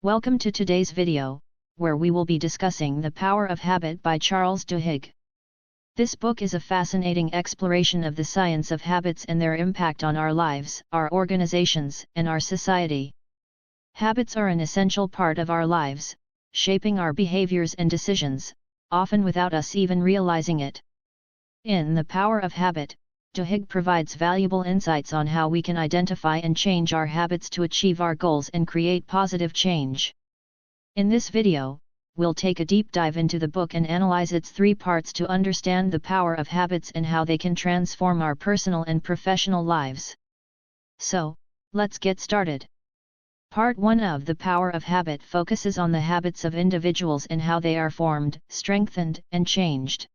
Welcome to today's video, where we will be discussing The Power of Habit by Charles Duhigg. This book is a fascinating exploration of the science of habits and their impact on our lives, our organizations, and our society. Habits are an essential part of our lives, shaping our behaviors and decisions, often without us even realizing it. In The Power of Habit, Duhigg provides valuable insights on how we can identify and change our habits to achieve our goals and create positive change. In this video, we'll take a deep dive into the book and analyze its 3 parts to understand the power of habits and how they can transform our personal and professional lives. So, let's get started. Part 1 of The Power of Habit focuses on the habits of individuals and how they are formed, strengthened, and changed.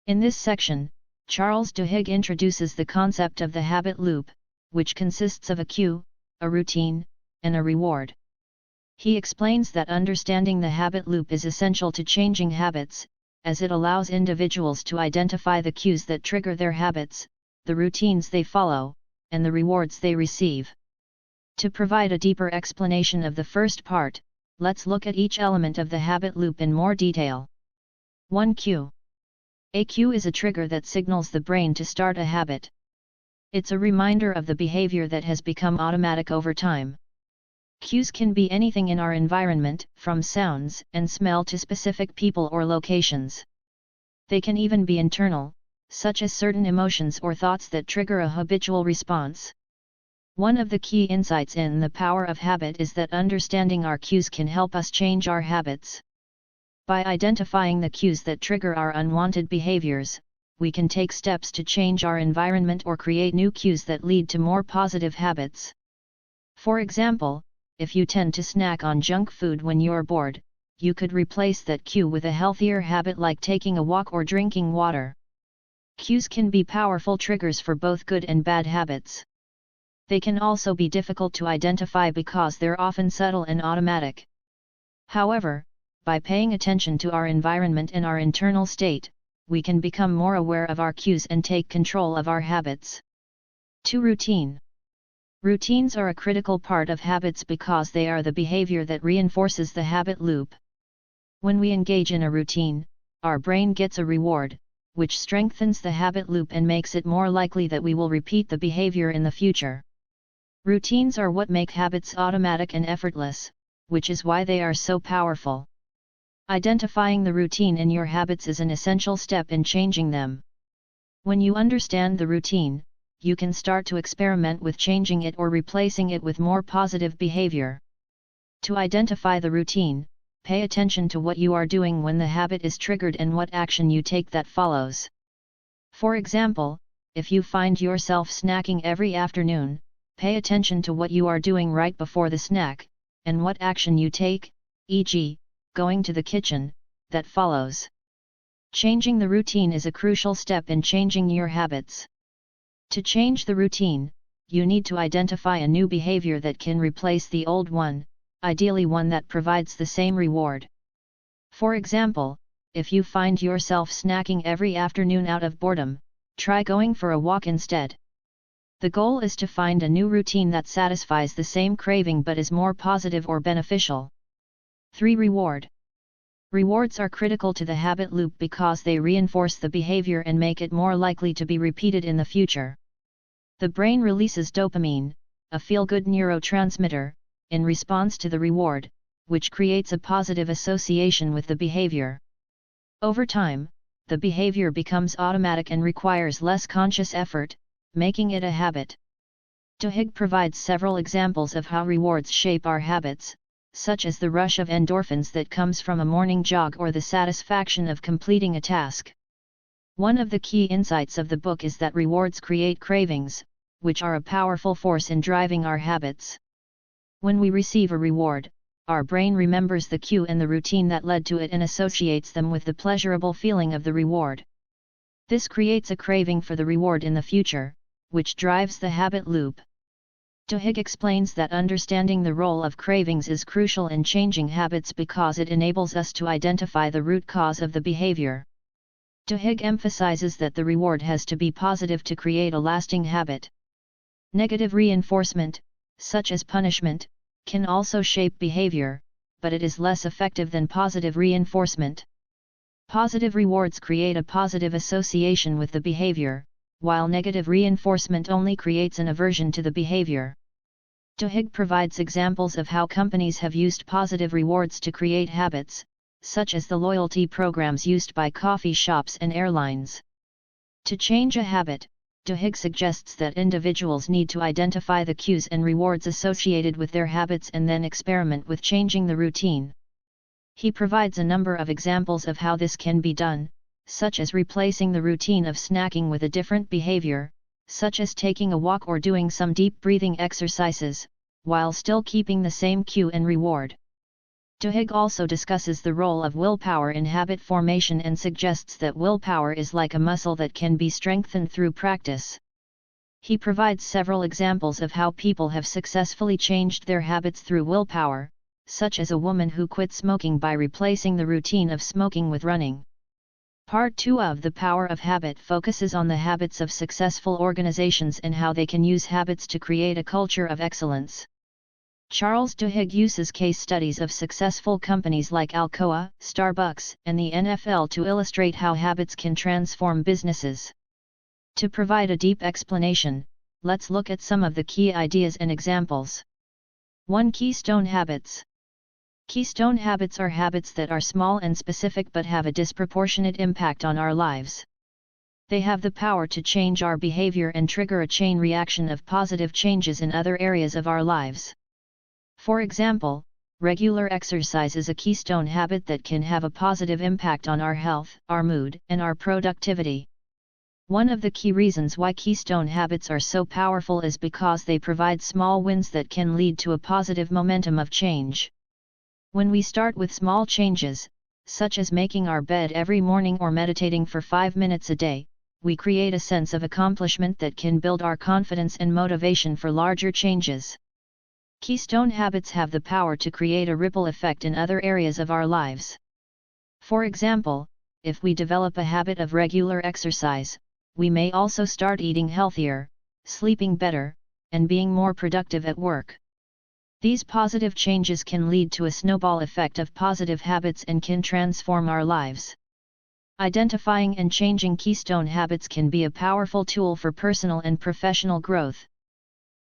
In this section, Charles Duhigg introduces the concept of the habit loop, which consists of a cue, a routine, and a reward. He explains that understanding the habit loop is essential to changing habits, as it allows individuals to identify the cues that trigger their habits, the routines they follow, and the rewards they receive. To provide a deeper explanation of the first part, let's look at each element of the habit loop in more detail. 1. Cue. A cue is a trigger that signals the brain to start a habit. It's a reminder of the behavior that has become automatic over time. Cues can be anything in our environment, from sounds and smell to specific people or locations. They can even be internal, such as certain emotions or thoughts that trigger a habitual response. One of the key insights in The Power of Habit is that understanding our cues can help us change our habits. By identifying the cues that trigger our unwanted behaviors, we can take steps to change our environment or create new cues that lead to more positive habits. For example, if you tend to snack on junk food when you're bored, you could replace that cue with a healthier habit like taking a walk or drinking water. Cues can be powerful triggers for both good and bad habits. They can also be difficult to identify because they're often subtle and automatic. However, by paying attention to our environment and our internal state, we can become more aware of our cues and take control of our habits. 2. Routine. Routines are a critical part of habits because they are the behavior that reinforces the habit loop. When we engage in a routine, our brain gets a reward, which strengthens the habit loop and makes it more likely that we will repeat the behavior in the future. Routines are what make habits automatic and effortless, which is why they are so powerful. Identifying the routine in your habits is an essential step in changing them. When you understand the routine, you can start to experiment with changing it or replacing it with more positive behavior. To identify the routine, pay attention to what you are doing when the habit is triggered and what action you take that follows. For example, if you find yourself snacking every afternoon, pay attention to what you are doing right before the snack, and what action you take, e.g., going to the kitchen, that follows. Changing the routine is a crucial step in changing your habits. To change the routine, you need to identify a new behavior that can replace the old one, ideally one that provides the same reward. For example, if you find yourself snacking every afternoon out of boredom, try going for a walk instead. The goal is to find a new routine that satisfies the same craving but is more positive or beneficial. 3. Reward. Rewards are critical to the habit loop because they reinforce the behavior and make it more likely to be repeated in the future. The brain releases dopamine, a feel-good neurotransmitter, in response to the reward, which creates a positive association with the behavior. Over time, the behavior becomes automatic and requires less conscious effort, making it a habit. Duhigg provides several examples of how rewards shape our habits, such as the rush of endorphins that comes from a morning jog or the satisfaction of completing a task. One of the key insights of the book is that rewards create cravings, which are a powerful force in driving our habits. When we receive a reward, our brain remembers the cue and the routine that led to it and associates them with the pleasurable feeling of the reward. This creates a craving for the reward in the future, which drives the habit loop. Duhigg explains that understanding the role of cravings is crucial in changing habits because it enables us to identify the root cause of the behavior. Duhigg emphasizes that the reward has to be positive to create a lasting habit. Negative reinforcement, such as punishment, can also shape behavior, but it is less effective than positive reinforcement. Positive rewards create a positive association with the behavior, while negative reinforcement only creates an aversion to the behavior. Duhigg provides examples of how companies have used positive rewards to create habits, such as the loyalty programs used by coffee shops and airlines. To change a habit, Duhigg suggests that individuals need to identify the cues and rewards associated with their habits and then experiment with changing the routine. He provides a number of examples of how this can be done, such as replacing the routine of snacking with a different behavior, such as taking a walk or doing some deep breathing exercises, while still keeping the same cue and reward. Duhigg also discusses the role of willpower in habit formation and suggests that willpower is like a muscle that can be strengthened through practice. He provides several examples of how people have successfully changed their habits through willpower, such as a woman who quit smoking by replacing the routine of smoking with running. Part 2 of The Power of Habit focuses on the habits of successful organizations and how they can use habits to create a culture of excellence. Charles Duhigg uses case studies of successful companies like Alcoa, Starbucks, and the NFL to illustrate how habits can transform businesses. To provide a deep explanation, let's look at some of the key ideas and examples. 1. Keystone habits. Keystone habits are habits that are small and specific but have a disproportionate impact on our lives. They have the power to change our behavior and trigger a chain reaction of positive changes in other areas of our lives. For example, regular exercise is a keystone habit that can have a positive impact on our health, our mood, and our productivity. One of the key reasons why keystone habits are so powerful is because they provide small wins that can lead to a positive momentum of change. When we start with small changes, such as making our bed every morning or meditating for 5 minutes a day, we create a sense of accomplishment that can build our confidence and motivation for larger changes. Keystone habits have the power to create a ripple effect in other areas of our lives. For example, if we develop a habit of regular exercise, we may also start eating healthier, sleeping better, and being more productive at work. These positive changes can lead to a snowball effect of positive habits and can transform our lives. Identifying and changing keystone habits can be a powerful tool for personal and professional growth.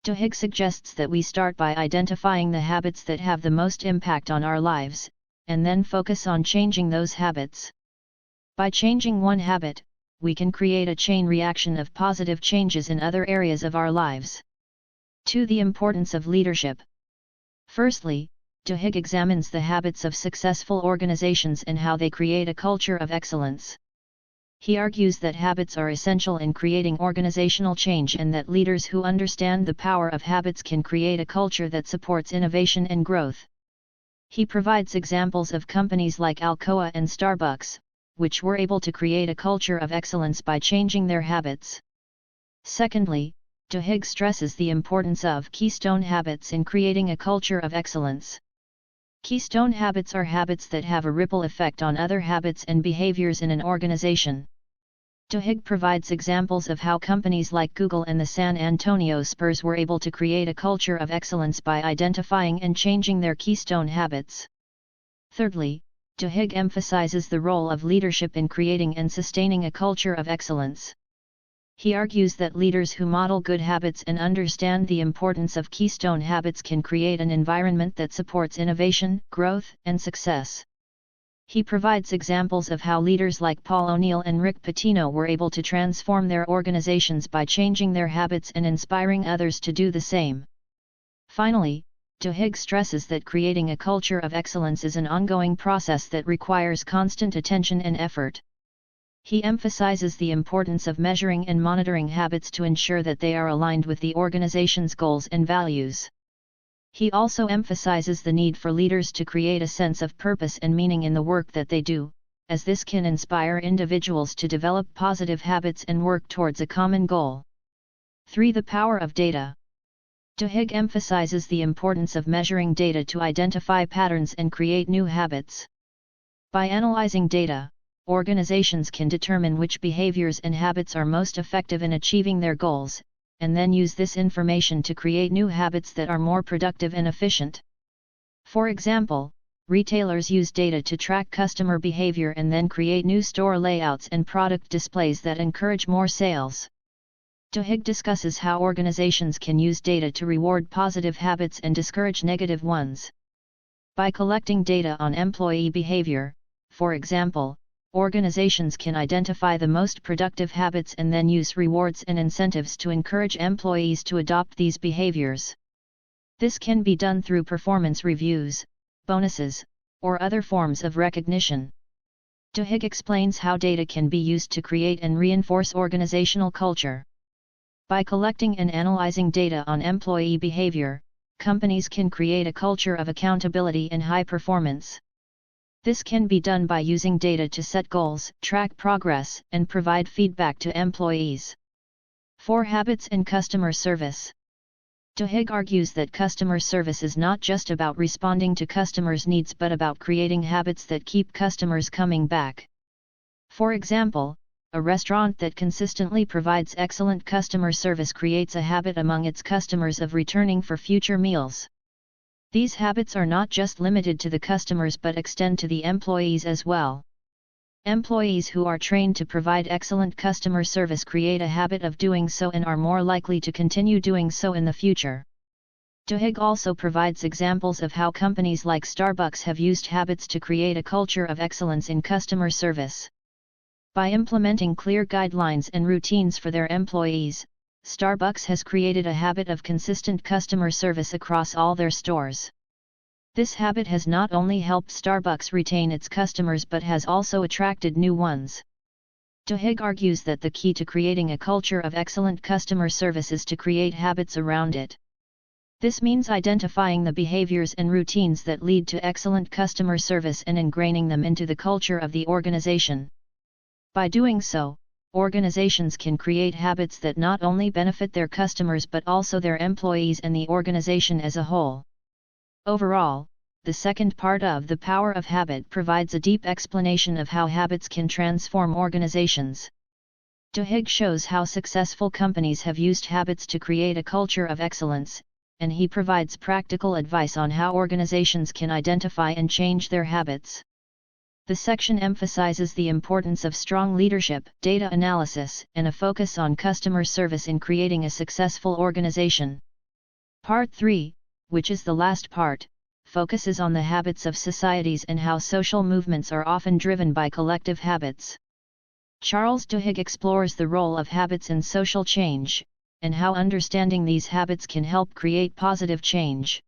Duhigg suggests that we start by identifying the habits that have the most impact on our lives, and then focus on changing those habits. By changing one habit, we can create a chain reaction of positive changes in other areas of our lives. 2. The importance of leadership. Firstly, Duhigg examines the habits of successful organizations and how they create a culture of excellence. He argues that habits are essential in creating organizational change and that leaders who understand the power of habits can create a culture that supports innovation and growth. He provides examples of companies like Alcoa and Starbucks, which were able to create a culture of excellence by changing their habits. Secondly, Duhigg stresses the importance of keystone habits in creating a culture of excellence. Keystone habits are habits that have a ripple effect on other habits and behaviors in an organization. Duhigg provides examples of how companies like Google and the San Antonio Spurs were able to create a culture of excellence by identifying and changing their keystone habits. Thirdly, Duhigg emphasizes the role of leadership in creating and sustaining a culture of excellence. He argues that leaders who model good habits and understand the importance of keystone habits can create an environment that supports innovation, growth, and success. He provides examples of how leaders like Paul O'Neill and Rick Pitino were able to transform their organizations by changing their habits and inspiring others to do the same. Finally, Duhigg stresses that creating a culture of excellence is an ongoing process that requires constant attention and effort. He emphasizes the importance of measuring and monitoring habits to ensure that they are aligned with the organization's goals and values. He also emphasizes the need for leaders to create a sense of purpose and meaning in the work that they do, as this can inspire individuals to develop positive habits and work towards a common goal. 3. The power of data. Duhigg emphasizes the importance of measuring data to identify patterns and create new habits. By analyzing data, organizations can determine which behaviors and habits are most effective in achieving their goals, and then use this information to create new habits that are more productive and efficient. For example, retailers use data to track customer behavior and then create new store layouts and product displays that encourage more sales. Duhigg discusses how organizations can use data to reward positive habits and discourage negative ones. By collecting data on employee behavior, for example, organizations can identify the most productive habits and then use rewards and incentives to encourage employees to adopt these behaviors. This can be done through performance reviews, bonuses, or other forms of recognition. Duhigg explains how data can be used to create and reinforce organizational culture. By collecting and analyzing data on employee behavior, companies can create a culture of accountability and high performance. This can be done by using data to set goals, track progress, and provide feedback to employees. 4 Habits in customer service. Duhigg argues that customer service is not just about responding to customers' needs but about creating habits that keep customers coming back. For example, a restaurant that consistently provides excellent customer service creates a habit among its customers of returning for future meals. These habits are not just limited to the customers but extend to the employees as well. Employees who are trained to provide excellent customer service create a habit of doing so and are more likely to continue doing so in the future. Duhigg also provides examples of how companies like Starbucks have used habits to create a culture of excellence in customer service. By implementing clear guidelines and routines for their employees, Starbucks has created a habit of consistent customer service across all their stores. This habit has not only helped Starbucks retain its customers but has also attracted new ones. Duhigg argues that the key to creating a culture of excellent customer service is to create habits around it. This means identifying the behaviors and routines that lead to excellent customer service and ingraining them into the culture of the organization. By doing so, organizations can create habits that not only benefit their customers but also their employees and the organization as a whole. Overall, the second part of The Power of Habit provides a deep explanation of how habits can transform organizations. Duhigg shows how successful companies have used habits to create a culture of excellence, and he provides practical advice on how organizations can identify and change their habits. The section emphasizes the importance of strong leadership, data analysis, and a focus on customer service in creating a successful organization. Part 3, which is the last part, focuses on the habits of societies and how social movements are often driven by collective habits. Charles Duhigg explores the role of habits in social change, and how understanding these habits can help create positive change.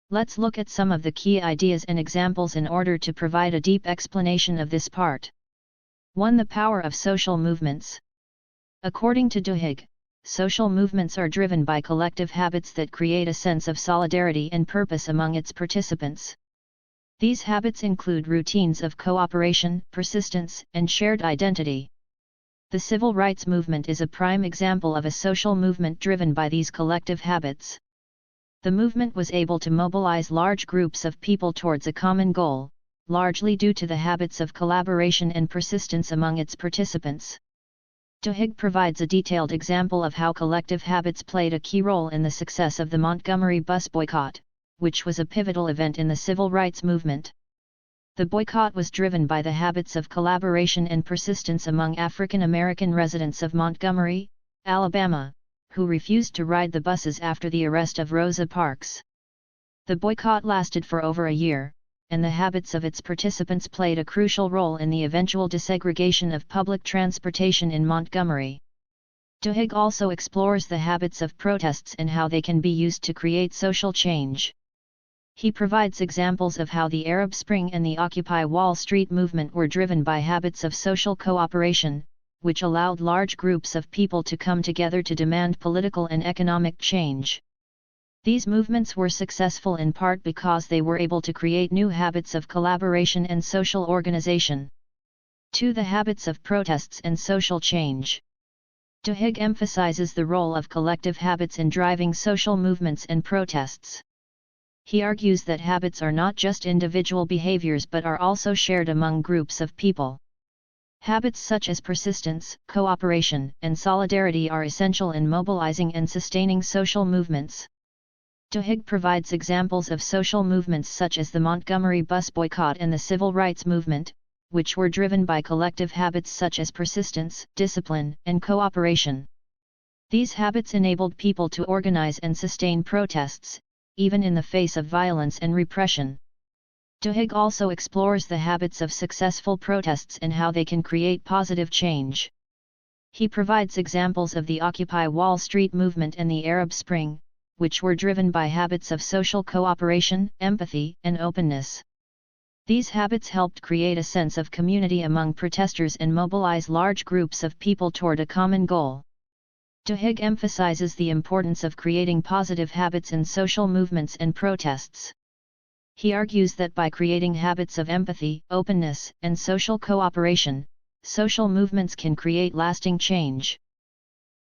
Let's look at some of the key ideas and examples in order to provide a deep explanation of this part. 1. The power of social movements. According to Duhigg, social movements are driven by collective habits that create a sense of solidarity and purpose among its participants. These habits include routines of cooperation, persistence, and shared identity. The civil rights movement is a prime example of a social movement driven by these collective habits. The movement was able to mobilize large groups of people towards a common goal, largely due to the habits of collaboration and persistence among its participants. Duhigg provides a detailed example of how collective habits played a key role in the success of the Montgomery bus boycott, which was a pivotal event in the civil rights movement. The boycott was driven by the habits of collaboration and persistence among African American residents of Montgomery, Alabama, who refused to ride the buses after the arrest of Rosa Parks. The boycott lasted for over a year, and the habits of its participants played a crucial role in the eventual desegregation of public transportation in Montgomery. Duhigg also explores the habits of protests and how they can be used to create social change. He provides examples of how the Arab Spring and the Occupy Wall Street movement were driven by habits of social cooperation, which allowed large groups of people to come together to demand political and economic change. These movements were successful in part because they were able to create new habits of collaboration and social organization. 2. The habits of protests and social change. Duhigg emphasizes the role of collective habits in driving social movements and protests. He argues that habits are not just individual behaviors but are also shared among groups of people. Habits such as persistence, cooperation, and solidarity are essential in mobilizing and sustaining social movements. Duhigg provides examples of social movements such as the Montgomery bus boycott and the civil rights movement, which were driven by collective habits such as persistence, discipline, and cooperation. These habits enabled people to organize and sustain protests, even in the face of violence and repression. Duhigg also explores the habits of successful protests and how they can create positive change. He provides examples of the Occupy Wall Street movement and the Arab Spring, which were driven by habits of social cooperation, empathy, and openness. These habits helped create a sense of community among protesters and mobilize large groups of people toward a common goal. Duhigg emphasizes the importance of creating positive habits in social movements and protests. He argues that by creating habits of empathy, openness, and social cooperation, social movements can create lasting change.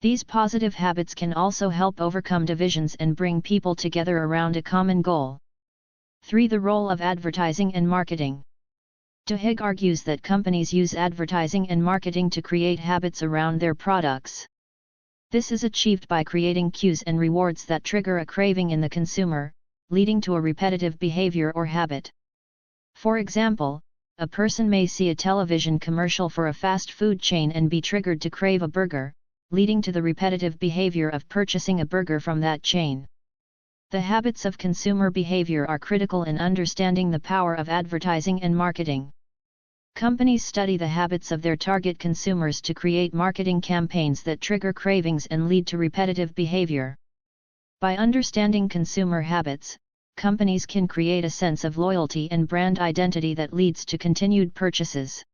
These positive habits can also help overcome divisions and bring people together around a common goal. 3. The role of advertising and marketing. Duhigg argues that companies use advertising and marketing to create habits around their products. This is achieved by creating cues and rewards that trigger a craving in the consumer, leading to a repetitive behavior or habit. For example, a person may see a television commercial for a fast food chain and be triggered to crave a burger, leading to the repetitive behavior of purchasing a burger from that chain. The habits of consumer behavior are critical in understanding the power of advertising and marketing. Companies study the habits of their target consumers to create marketing campaigns that trigger cravings and lead to repetitive behavior. By understanding consumer habits, companies can create a sense of loyalty and brand identity that leads to continued purchases.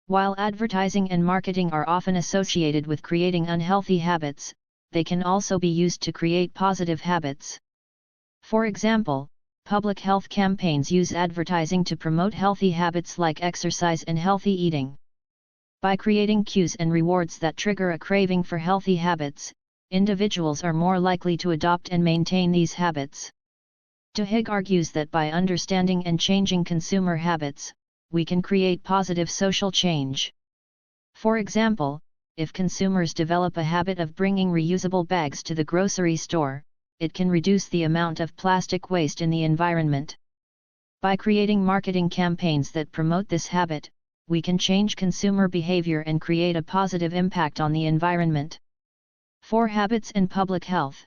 While advertising and marketing are often associated with creating unhealthy habits, they can also be used to create positive habits. For example, public health campaigns use advertising to promote healthy habits like exercise and healthy eating. By creating cues and rewards that trigger a craving for healthy habits, individuals are more likely to adopt and maintain these habits. Duhigg argues that by understanding and changing consumer habits, we can create positive social change. For example, if consumers develop a habit of bringing reusable bags to the grocery store, it can reduce the amount of plastic waste in the environment. By creating marketing campaigns that promote this habit, we can change consumer behavior and create a positive impact on the environment. 4. Habits and public health.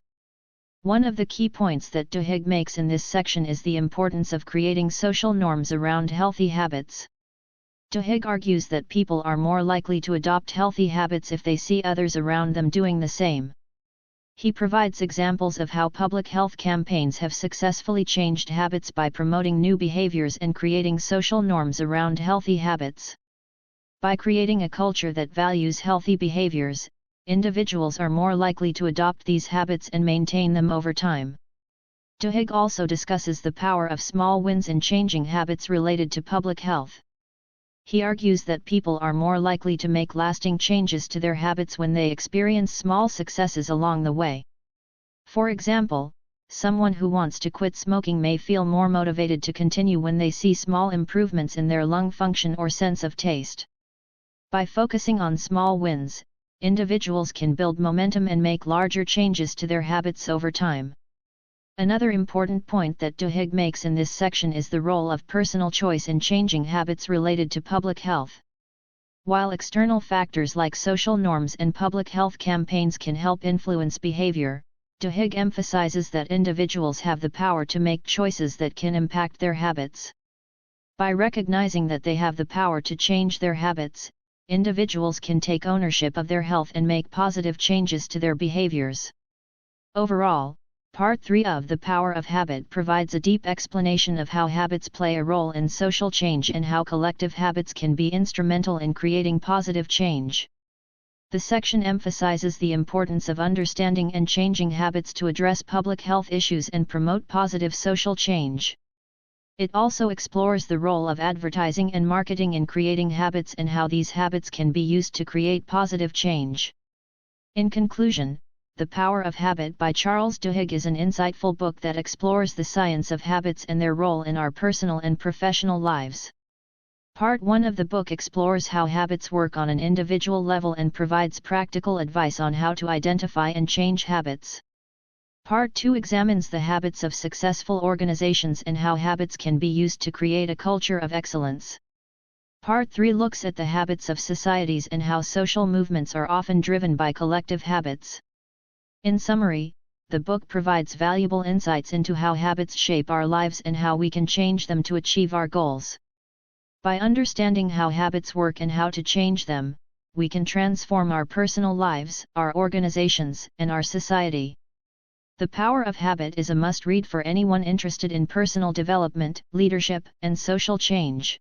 One of the key points that Duhigg makes in this section is the importance of creating social norms around healthy habits. Duhigg argues that people are more likely to adopt healthy habits if they see others around them doing the same. He provides examples of how public health campaigns have successfully changed habits by promoting new behaviors and creating social norms around healthy habits. By creating a culture that values healthy behaviors, individuals are more likely to adopt these habits and maintain them over time. Duhigg also discusses the power of small wins in changing habits related to public health. He argues that people are more likely to make lasting changes to their habits when they experience small successes along the way. For example, someone who wants to quit smoking may feel more motivated to continue when they see small improvements in their lung function or sense of taste. By focusing on small wins, individuals can build momentum and make larger changes to their habits over time. Another important point that Duhigg makes in this section is the role of personal choice in changing habits related to public health. While external factors like social norms and public health campaigns can help influence behavior, Duhigg emphasizes that individuals have the power to make choices that can impact their habits. By recognizing that they have the power to change their habits, individuals can take ownership of their health and make positive changes to their behaviors. Overall, Part 3 of The Power of Habit provides a deep explanation of how habits play a role in social change and how collective habits can be instrumental in creating positive change. The section emphasizes the importance of understanding and changing habits to address public health issues and promote positive social change. It also explores the role of advertising and marketing in creating habits and how these habits can be used to create positive change. In conclusion, The Power of Habit by Charles Duhigg is an insightful book that explores the science of habits and their role in our personal and professional lives. Part 1 of the book explores how habits work on an individual level and provides practical advice on how to identify and change habits. Part 2 examines the habits of successful organizations and how habits can be used to create a culture of excellence. Part 3 looks at the habits of societies and how social movements are often driven by collective habits. In summary, the book provides valuable insights into how habits shape our lives and how we can change them to achieve our goals. By understanding how habits work and how to change them, we can transform our personal lives, our organizations, and our society. The Power of Habit is a must-read for anyone interested in personal development, leadership, and social change.